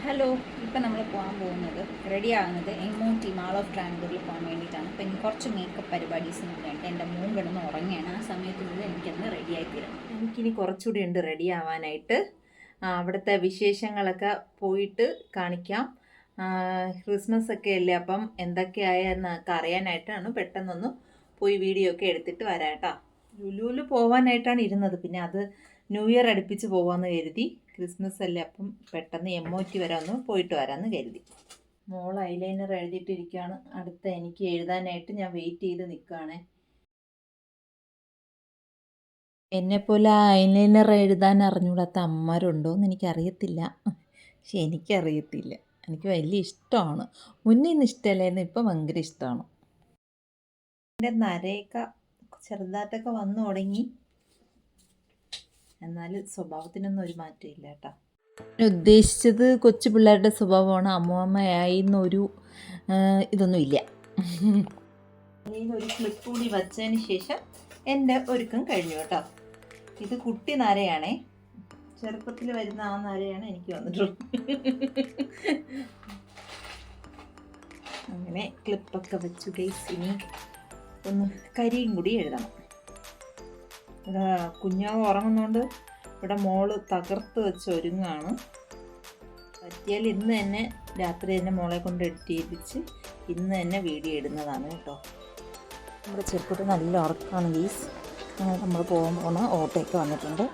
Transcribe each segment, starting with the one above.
Hello, ഇപ്പം നമ്മൾ പോകാൻ പോകുന്നത് റെഡി ആകുന്നത് എമ്മോട്ടി മാൾ ഓഫ് ട്രാൻഡൂറിൽ പോകാൻ വേണ്ടിയിട്ടാണ്. അപ്പം എനിക്ക് കുറച്ച് മേക്കപ്പ് പരിപാടീസും കൂടെ ഉണ്ട്. എൻ്റെ മോൻ കിടന്ന് ഉറങ്ങുകയാണ്. ആ സമയത്തുള്ളിൽ എനിക്കൊന്ന് റെഡിയായി തരണം. എനിക്കിനി കുറച്ചുകൂടി ഉണ്ട് റെഡി ആവാനായിട്ട്. അവിടുത്തെ വിശേഷങ്ങളൊക്കെ പോയിട്ട് കാണിക്കാം. ക്രിസ്മസ് ഒക്കെ അല്ലേ, അപ്പം എന്തൊക്കെയായെന്നൊക്കെ അറിയാനായിട്ടാണ് പെട്ടെന്നൊന്ന് പോയി വീഡിയോ ഒക്കെ എടുത്തിട്ട് വരാം കേട്ടോ. ലുലുവിൽ പോകാനായിട്ടാണ് ഇരുന്നത്, പിന്നെ അത് ന്യൂ ഇയർ അടുപ്പിച്ച് പോകാമെന്ന് കരുതി. ക്രിസ്മസ് അല്ലേ, അപ്പം പെട്ടെന്ന് MOT വരെ ഒന്ന് പോയിട്ട് വരാമെന്ന് കരുതി. മോൾ ഐലൈനർ എഴുതിയിട്ടിരിക്കുകയാണ്. അടുത്ത എനിക്ക് എഴുതാനായിട്ട് ഞാൻ വെയിറ്റ് ചെയ്ത് നിൽക്കുകയാണേ. എന്നെപ്പോലെ ഐലൈനർ എഴുതാൻ അറിഞ്ഞുകൂടാത്ത അമ്മമാരുണ്ടോ എന്ന് എനിക്കറിയത്തില്ല. പക്ഷെ എനിക്കറിയത്തില്ല, എനിക്ക് വലിയ ഇഷ്ടമാണ്. മുന്നേ ഒന്നും ഇഷ്ടമല്ലായിരുന്നു, ഇപ്പം ഭയങ്കര ഇഷ്ടമാണ്. എൻ്റെ നരയൊക്കെ ചെറുതായിട്ടൊക്കെ വന്നു തുടങ്ങി, എന്നാലും സ്വഭാവത്തിനൊന്നും ഒരു മാറ്റമില്ല കേട്ടോ. ഉദ്ദേശിച്ചത് കൊച്ചു പിള്ളേരുടെ സ്വഭാവമാണ്. അമ്മൂമ്മയായി എന്നൊരു ഇതൊന്നും ഇല്ല. ഒരു ക്ലിപ്പ് കൂടി വച്ചതിന് ശേഷം എൻ്റെ ഒരുക്കം കഴിഞ്ഞു കേട്ടോ. ഇത് കുട്ടി നരയാണേ, ചെറുപ്പത്തിൽ വരുന്ന ആ നരയാണ് എനിക്ക് വന്നിട്ടുള്ളത്. അങ്ങനെ ക്ലിപ്പൊക്കെ വെച്ചു ഗൈസ്. ഇനി ഒന്ന് കരിയും കൂടി എഴുതണം. ഇവിടെ കുഞ്ഞാവ് ഉറങ്ങുന്നതുകൊണ്ട് ഇവിടെ മോള് തകർത്ത് വെച്ച് ഒരുങ്ങാണ്. പറ്റിയാൽ ഇന്ന് തന്നെ രാത്രി തന്നെ മോളെ കൊണ്ട് എഡിറ്റ് ചെയ്യിപ്പിച്ച് ഇന്ന് തന്നെ വീഡിയോ ഇടുന്നതാണ് കേട്ടോ. നമ്മുടെ ചെറുക്കുട്ടി നല്ല ഉറക്കമാണ് ഗീസ്. നമ്മൾ പോകാൻ ഓട്ടോയൊക്കെ വന്നിട്ടുണ്ട്.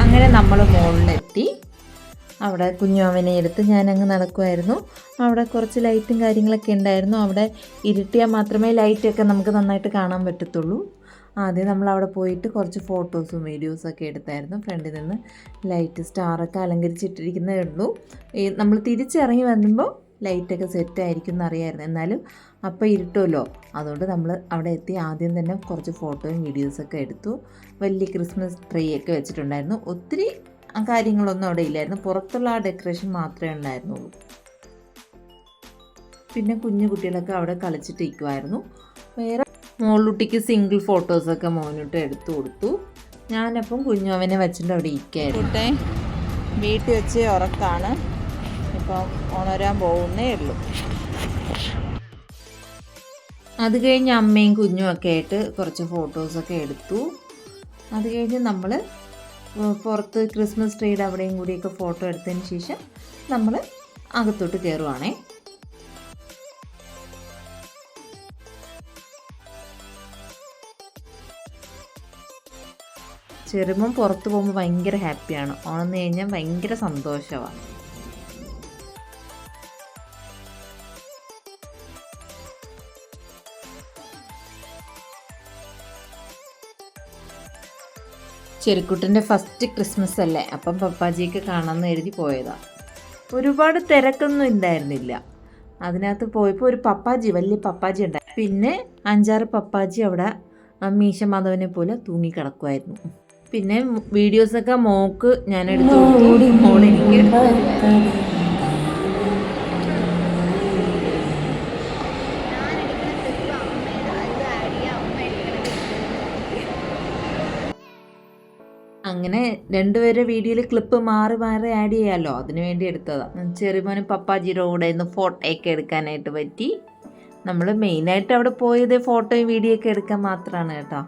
അങ്ങനെ നമ്മൾ മുകളിലെത്തി. അവിടെ കുഞ്ഞുമാവനെ എടുത്ത് ഞാനങ്ങ് നടക്കുമായിരുന്നു. അവിടെ കുറച്ച് ലൈറ്റും കാര്യങ്ങളൊക്കെ ഉണ്ടായിരുന്നു. അവിടെ ഇരുട്ടിയാൽ മാത്രമേ ലൈറ്റൊക്കെ നമുക്ക് നന്നായിട്ട് കാണാൻ പറ്റത്തുള്ളൂ. ആദ്യം നമ്മൾ അവിടെ പോയിട്ട് കുറച്ച് ഫോട്ടോസും വീഡിയോസൊക്കെ എടുത്തായിരുന്നു. ഫ്രണ്ടിൽ നിന്ന് ലൈറ്റ് സ്റ്റാറൊക്കെ അലങ്കരിച്ചിട്ടിരിക്കുന്നതേ ഉള്ളൂ. നമ്മൾ തിരിച്ചിറങ്ങി വരുമ്പോൾ ലൈറ്റൊക്കെ സെറ്റായിരിക്കും എന്നറിയാമായിരുന്നു. എന്നാലും അപ്പോൾ ഇരുട്ടുമല്ലോ, അതുകൊണ്ട് നമ്മൾ അവിടെ എത്തി ആദ്യം തന്നെ കുറച്ച് ഫോട്ടോയും വീഡിയോസൊക്കെ എടുത്തു. വലിയ ക്രിസ്മസ് ട്രീ ഒക്കെ വെച്ചിട്ടുണ്ടായിരുന്നു. ഒത്തിരി കാര്യങ്ങളൊന്നും അവിടെ ഇല്ലായിരുന്നു, പുറത്തുള്ള ആ ഡെക്കറേഷൻ മാത്രമേ ഉണ്ടായിരുന്നുള്ളൂ. പിന്നെ കുഞ്ഞു കുട്ടികളൊക്കെ അവിടെ കളിച്ചിട്ടിരിക്കുമായിരുന്നു. വേറെ മോളുട്ടിക്ക് സിംഗിൾ ഫോട്ടോസൊക്കെ മോനിട്ട് എടുത്തു കൊടുത്തു. ഞാനപ്പം കുഞ്ഞുവനെ വെച്ചിട്ട് അവിടെ ഇരിക്കായിരുന്നു. വീട്ടിൽ വെച്ച് ഉറക്കാണ്, ഇപ്പം ഉണരാൻ പോകുന്നേ ഉള്ളൂ. അത് കഴിഞ്ഞ് അമ്മയും കുഞ്ഞുമൊക്കെ ആയിട്ട് കുറച്ച് ഫോട്ടോസൊക്കെ എടുത്തു. അത് കഴിഞ്ഞ് നമ്മൾ പുറത്ത് ക്രിസ്മസ് ട്രീയുടെ അവിടെയും കൂടിയൊക്കെ ഫോട്ടോ എടുത്തതിന് ശേഷം നമ്മൾ അകത്തോട്ട് കയറുവാണേ. ചെറുപ്പം പുറത്ത് പോകുമ്പോൾ ഭയങ്കര ഹാപ്പിയാണ്. ഓണെന്ന് കഴിഞ്ഞാൽ ഭയങ്കര സന്തോഷമാണ്. ചെറുക്കുട്ടൻ്റെ ഫസ്റ്റ് ക്രിസ്മസ് അല്ലേ, അപ്പം പപ്പാജിയൊക്കെ കാണാമെന്ന് എഴുതി പോയതാണ്. ഒരുപാട് തിരക്കൊന്നും ഉണ്ടായിരുന്നില്ല. അതിനകത്ത് പോയപ്പോൾ ഒരു പപ്പാജി, വലിയ പപ്പാജി ഉണ്ടായി. പിന്നെ 5-6 പപ്പാജി അവിടെ മീശ മാധവനെ പോലെ തൂങ്ങിക്കിടക്കുമായിരുന്നു. പിന്നെ വീഡിയോസൊക്കെ മോക്ക് ഞാൻ എടുത്തു കൊടുത്തു, മോളെനിക്ക് എടുത്തു. അങ്ങനെ രണ്ടുപേരെ വീഡിയോയിൽ ക്ലിപ്പ് മാറി മാറി ആഡ് ചെയ്യാമല്ലോ, അതിനു വേണ്ടി എടുത്തതാണ്. ചെറുമോന് പപ്പാജിയുടെ കൂടെ ഇന്ന് ഫോട്ടോയൊക്കെ എടുക്കാനായിട്ട് പറ്റി. നമ്മൾ മെയിനായിട്ട് അവിടെ പോയത് ഫോട്ടോയും വീഡിയോ ഒക്കെ എടുക്കാൻ മാത്രമാണ് കേട്ടോ.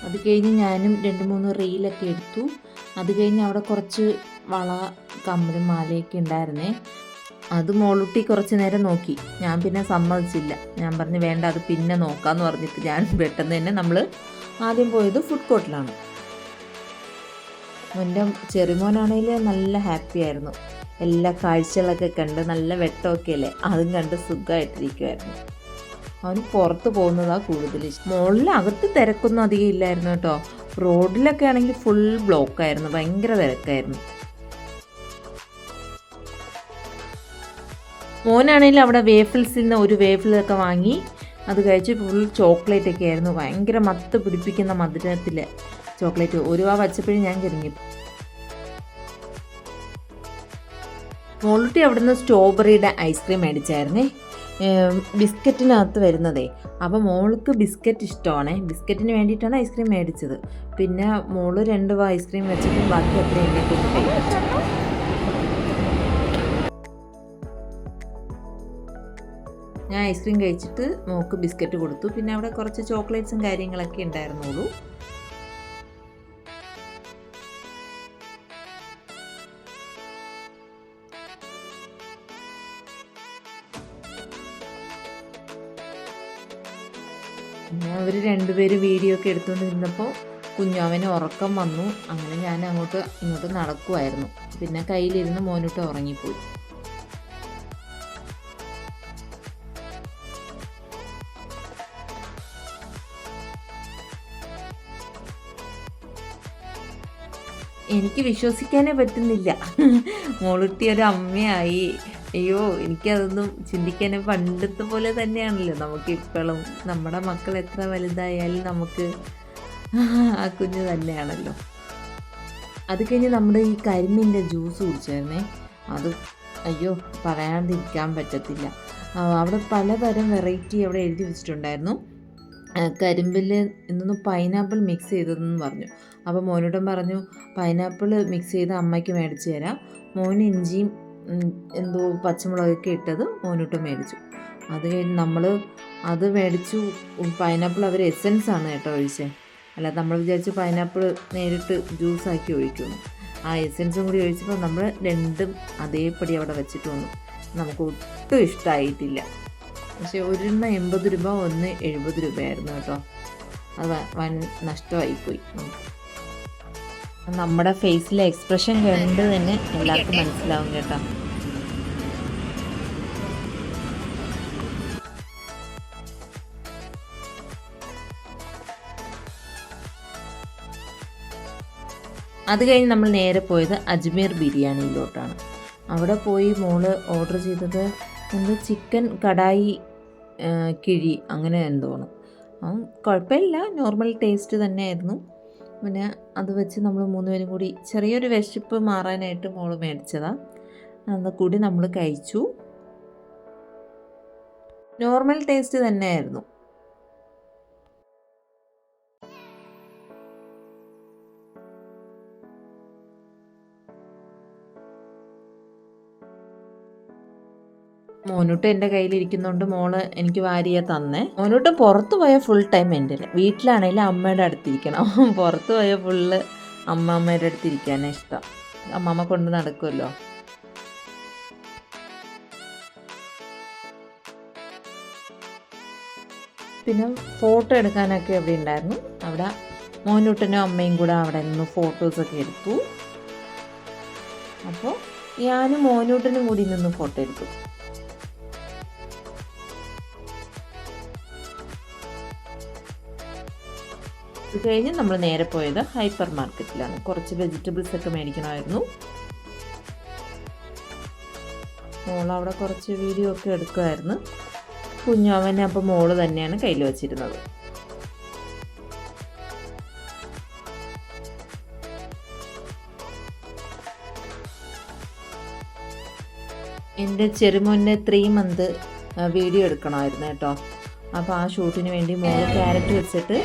അത് കഴിഞ്ഞ് ഞാനും 2-3 റീലൊക്കെ എടുത്തു. അത് കഴിഞ്ഞ് അവിടെ കുറച്ച് വള, കമ്മലും മാലയൊക്കെ ഉണ്ടായിരുന്നേ. അത് മോളുട്ടി കുറച്ച് നേരം നോക്കി. ഞാൻ പിന്നെ സമ്മതിച്ചില്ല. ഞാൻ പറഞ്ഞു വേണ്ട, അത് പിന്നെ നോക്കാമെന്ന് പറഞ്ഞിട്ട് ഞാൻ പെട്ടെന്ന് തന്നെ നമ്മൾ ആദ്യം പോയത് ഫുഡ് കോർട്ടിലാണ്. എൻ്റെ ചെറുമോനാണെങ്കിൽ നല്ല ഹാപ്പി ആയിരുന്നു. എല്ലാ കാഴ്ചകളൊക്കെ കണ്ട്, നല്ല വെട്ടമൊക്കെ അല്ലേ, അതും കണ്ട് സുഖമായിട്ടിരിക്കുമായിരുന്നു. അവന് പുറത്ത് പോകുന്നതാണ് കൂടുതൽ ഇഷ്ടം. മുകളിലകത്ത് തിരക്കൊന്നും അധികം ഇല്ലായിരുന്നു കേട്ടോ. റോഡിലൊക്കെ ആണെങ്കിൽ ഫുൾ ബ്ലോക്കായിരുന്നു, ഭയങ്കര തിരക്കായിരുന്നു. മോനാണെങ്കിൽ അവിടെ വേഫിൾസിൽ നിന്ന് ഒരു വേഫിലൊക്കെ വാങ്ങി അത് കഴിച്ച് ഫുൾ ചോക്ലേറ്റ് ഒക്കെ ആയിരുന്നു. ഭയങ്കര മത്ത് പിടിപ്പിക്കുന്ന മധുരത്തിലെ ചോക്ലേറ്റ്. ഒരു വച്ചപ്പോഴും ഞാൻ കരിഞ്ഞു. മോളുട്ടി അവിടുന്ന് സ്ട്രോബെറിയുടെ ഐസ്ക്രീം മേടിച്ചായിരുന്നേ, ബിസ്ക്കറ്റിനകത്ത് വരുന്നതേ. അപ്പോൾ മോൾക്ക് ബിസ്ക്കറ്റ് ഇഷ്ടമാണേ, ബിസ്ക്കറ്റിന് വേണ്ടിയിട്ടാണ് ഐസ്ക്രീം മേടിച്ചത്. പിന്നെ മോള് 2 ഐസ്ക്രീം വെച്ചിട്ട് ബാക്കി അത്രയും എന്നെ കൊണ്ട് കഴിച്ചു. ഞാൻ ഐസ്ക്രീം കഴിച്ചിട്ട് മോൾക്ക് ബിസ്ക്കറ്റ് കൊടുത്തു. പിന്നെ അവിടെ കുറച്ച് ചോക്ലേറ്റ്സും കാര്യങ്ങളൊക്കെ ഉണ്ടായിരുന്നുള്ളൂ. പിന്നെ അവർ രണ്ടുപേരും വീഡിയോ ഒക്കെ എടുത്തുകൊണ്ട് നിന്നപ്പോൾ കുഞ്ഞാവന് ഉറക്കം വന്നു. അങ്ങനെ ഞാൻ അങ്ങോട്ട് ഇങ്ങോട്ട് നടക്കുമായിരുന്നു. പിന്നെ കയ്യിലിരുന്ന് മോനൂട്ട് ഉറങ്ങിപ്പോയി. എനിക്ക് വിശ്വസിക്കാനേ പറ്റുന്നില്ല, മോളുട്ടി ഒരു അമ്മയായി. അയ്യോ, എനിക്കതൊന്നും ചിന്തിക്കാനേ, പണ്ടത്തെ പോലെ തന്നെയാണല്ലോ നമുക്കിപ്പോഴും. നമ്മുടെ മക്കൾ എത്ര വലുതായാലും നമുക്ക് ആ കുഞ്ഞ് തന്നെയാണല്ലോ. അത് കഴിഞ്ഞ് നമ്മുടെ ഈ കരിമ്പിൻ്റെ ജ്യൂസ് കുടിച്ചായിരുന്നേ, അത് അയ്യോ പറയാണ്ടിരിക്കാൻ പറ്റത്തില്ല. അവിടെ പലതരം വെറൈറ്റി അവിടെ എഴുതി വെച്ചിട്ടുണ്ടായിരുന്നു. കരിമ്പിൽ ഇന്നൊന്ന് പൈനാപ്പിൾ മിക്സ് ചെയ്തതെന്ന് പറഞ്ഞു. അപ്പോൾ മോനൂട്ടൻ പറഞ്ഞു പൈനാപ്പിൾ മിക്സ് ചെയ്ത് അമ്മയ്ക്ക് മേടിച്ച് തരാം. മോന് ഇഞ്ചിയും എന്തോ പച്ചമുളകൊക്കെ ഇട്ടത് മോനൂട്ടൻ മേടിച്ചു. അത് കഴിഞ്ഞ് നമ്മൾ അത് മേടിച്ചു. പൈനാപ്പിൾ അവർ എസൻസാണ് കേട്ടോ ഒഴിച്ചത്, അല്ല നമ്മൾ വിചാരിച്ചു പൈനാപ്പിൾ നേരിട്ട് ജ്യൂസാക്കി ഒഴിക്കുന്നു. ആ എസൻസും കൂടി ഒഴിച്ചപ്പോൾ നമ്മൾ രണ്ടും അതേപടി അവിടെ വെച്ചിട്ട് വന്നു. നമുക്ക് ഒട്ടും ഇഷ്ടമായിട്ടില്ല. പക്ഷേ ഒരെണ്ണം 80 രൂപ, ഒന്ന് 70 രൂപയായിരുന്നു കേട്ടോ. അത് വൻ നഷ്ടമായിപ്പോയി നമുക്ക്. നമ്മുടെ ഫേസിലെ എക്സ്പ്രഷൻ കണ്ട് തന്നെ എല്ലാവർക്കും മനസ്സിലാവും കേട്ടോ. അത് കഴിഞ്ഞ് നമ്മൾ നേരെ പോയത് അജ്മീർ ബിരിയാണിയിലോട്ടാണ്. അവിടെ പോയി മോള് ഓർഡർ ചെയ്തത് എന്തോ ചിക്കൻ കടായി കിഴി അങ്ങനെ എന്തോണം. കുഴപ്പമില്ല, നോർമൽ ടേസ്റ്റ് തന്നെയായിരുന്നു. പിന്നെ അത് വെച്ച് നമ്മൾ 3 പേരും കൂടി ചെറിയൊരു വിശപ്പ് മാറാനായിട്ട് മോള് മേടിച്ചതാണ്. അത് കൂടി നമ്മൾ കഴിച്ചു. നോർമൽ ടേസ്റ്റ് തന്നെയായിരുന്നു. മോനൂട്ട് എൻ്റെ കയ്യിലിരിക്കുന്നതുകൊണ്ട് മോള് എനിക്ക് വാരിയ തന്നേ. മോനൂട്ട് പുറത്ത് പോയ ഫുൾ ടൈം എൻ്റെ, വീട്ടിലാണെങ്കിലും അമ്മയുടെ അടുത്തിരിക്കണം. പുറത്ത് പോയ ഫുള്ള് അമ്മമ്മയുടെ അടുത്തിരിക്കാനാണ് ഇഷ്ടം. അമ്മമ്മ കൊണ്ട് നടക്കുമല്ലോ. പിന്നെ ഫോട്ടോ എടുക്കാനൊക്കെ അവിടെ ഉണ്ടായിരുന്നു. അവിടെ മോനൂട്ടനും അമ്മയും കൂടെ അവിടെ നിന്ന് ഫോട്ടോസൊക്കെ എടുത്തു. അപ്പോൾ ഞാനും മോനൂട്ടനും കൂടി നിന്ന് ഫോട്ടോ എടുത്തു. ഇത് കഴിഞ്ഞ് നമ്മൾ നേരെ പോയത് ഹൈപ്പർ മാർക്കറ്റിലാണ്. കുറച്ച് വെജിറ്റബിൾസ് ഒക്കെ മേടിക്കണമായിരുന്നു. മോളവിടെ കുറച്ച് വീഡിയോ ഒക്കെ എടുക്കുമായിരുന്നു. കുഞ്ഞാവനെ അപ്പോൾ മോള് തന്നെയാണ് കയ്യിൽ വച്ചിരുന്നത്. എൻ്റെ ചെറുമോനെ 3 മന്ത് വീഡിയോ എടുക്കണമായിരുന്നു കേട്ടോ. അപ്പോൾ ആ ഷൂട്ടിന് വേണ്ടി മോള് ക്യാരറ്റ് വെച്ചിട്ട്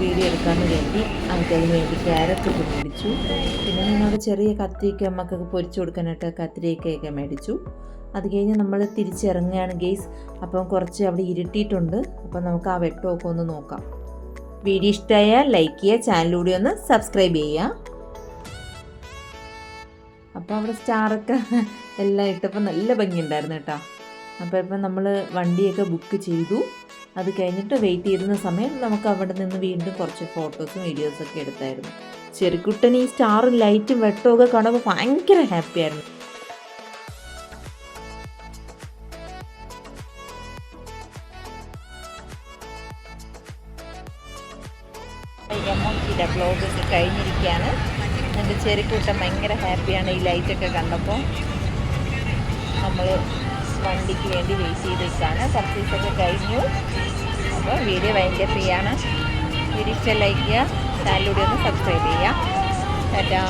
വീഡിയോ എടുക്കാമെന്ന് വേണ്ടി അതിന് വേണ്ടി ക്യാരറ്റ് ഒക്കെ മേടിച്ചു. പിന്നെ ഞങ്ങളുടെ ചെറിയ കത്തിയൊക്കെ അമ്മക്കൊക്കെ പൊരിച്ചു കൊടുക്കാനായിട്ട് കത്തിരിക്കയൊക്കെ മേടിച്ചു. അത് കഴിഞ്ഞ് നമ്മൾ തിരിച്ചിറങ്ങുകയാണ് ഗെയ്സ്. അപ്പം കുറച്ച് അവിടെ ഇരുട്ടിയിട്ടുണ്ട്. അപ്പം നമുക്ക് ആ വെട്ടമൊക്കെ ഒന്ന് നോക്കാം. വീഡിയോ ഇഷ്ടമായാൽ ലൈക്ക് ചെയ്യുക, ചാനലിലൂടെ ഒന്ന് സബ്സ്ക്രൈബ് ചെയ്യുക. അപ്പോൾ അവിടെ സ്റ്റാറൊക്കെ എല്ലാം ഇട്ടപ്പോൾ നല്ല ഭംഗിയുണ്ടായിരുന്നു കേട്ടോ. അപ്പോൾ ഇപ്പം നമ്മൾ വണ്ടിയൊക്കെ ബുക്ക് ചെയ്തു. അത് കഴിഞ്ഞിട്ട് വെയിറ്റ് ചെയ്തിരുന്ന സമയം നമുക്ക് അവിടെ നിന്ന് വീണ്ടും കുറച്ച് ഫോട്ടോസും വീഡിയോസൊക്കെ എടുത്തായിരുന്നു. ചെറുക്കുട്ടൻ ഈ സ്റ്റാറും ലൈറ്റും വെട്ടമൊക്കെ കാണുമ്പോൾ ഭയങ്കര ഹാപ്പിയായിരുന്നു. എമോജിയുടെ വ്ലോഗൊക്കെ കഴിഞ്ഞിരിക്കുകയാണ്. എൻ്റെ ചെറുക്കുട്ടൻ ഭയങ്കര ഹാപ്പിയാണ് ഈ ലൈറ്റൊക്കെ കണ്ടപ്പോൾ. നമ്മൾ വണ്ടിക്ക് വേണ്ടി വെയിറ്റ് ചെയ്തിട്ടാണ്. പർച്ചേസൊക്കെ കഴിഞ്ഞു. അപ്പോൾ വീഡിയോ ഭയങ്കര ഫ്രീ ആണ്. വീഡിയോ ലൈക്ക് ചെയ്യുക, ചാനലിലൂടെ ഒന്ന് സബ്സ്ക്രൈബ് ചെയ്യുക. ടാറ്റാ.